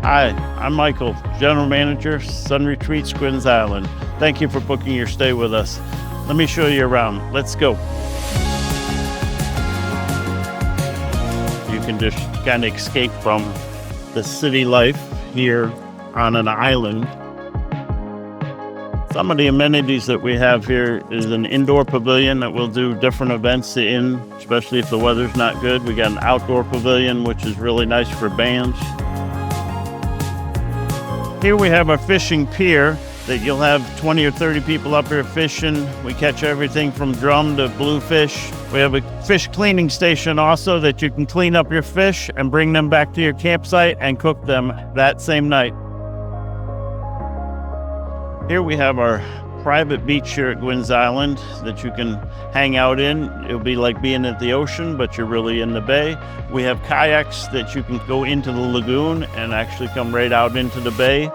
Hi, I'm Michael, General Manager, Sun Retreats, Gwynn Island. Thank you for booking your stay with us. Let me show you around. Let's go. You can just kind of escape from the city life here on an island. Some of the amenities that we have here is an indoor pavilion that we'll do different events in, especially if the weather's not good. We got an outdoor pavilion, which is really nice for bands. Here we have our fishing pier that you'll have 20 or 30 people up here fishing. We catch everything from drum to bluefish. We have a fish cleaning station also that you can clean up your fish and bring them back to your campsite and cook them that same night. Here we have our private beach here at Gwynn Island that you can hang out in. It'll be like being at the ocean, but you're really in the bay. We have kayaks that you can go into the lagoon and actually come right out into the bay.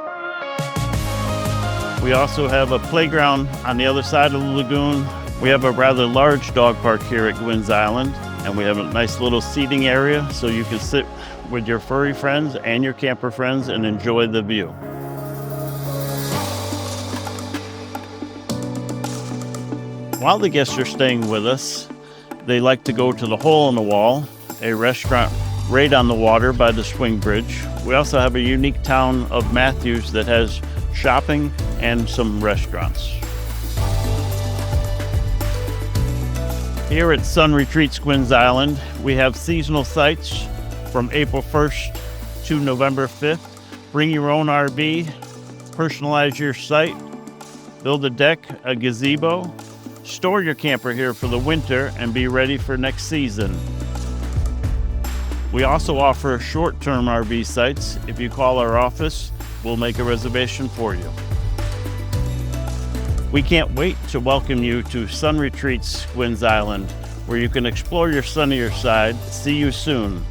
We also have a playground on the other side of the lagoon. We have a rather large dog park here at Gwynn Island, and we have a nice little seating area so you can sit with your furry friends and your camper friends and enjoy the view. While the guests are staying with us, they like to go to the Hole in the Wall, a restaurant right on the water by the swing bridge. We also have a unique town of Matthews that has shopping and some restaurants. Here at Sun Retreats Gwynn Island, we have seasonal sites from April 1st to November 5th. Bring your own RV, personalize your site, build a deck, a gazebo, store your camper here for the winter and be ready for next season. We also offer short-term RV sites. If you call our office, we'll make a reservation for you. We can't wait to welcome you to Sun Retreats Gwynn Island, where you can explore your sunnier side. See you soon.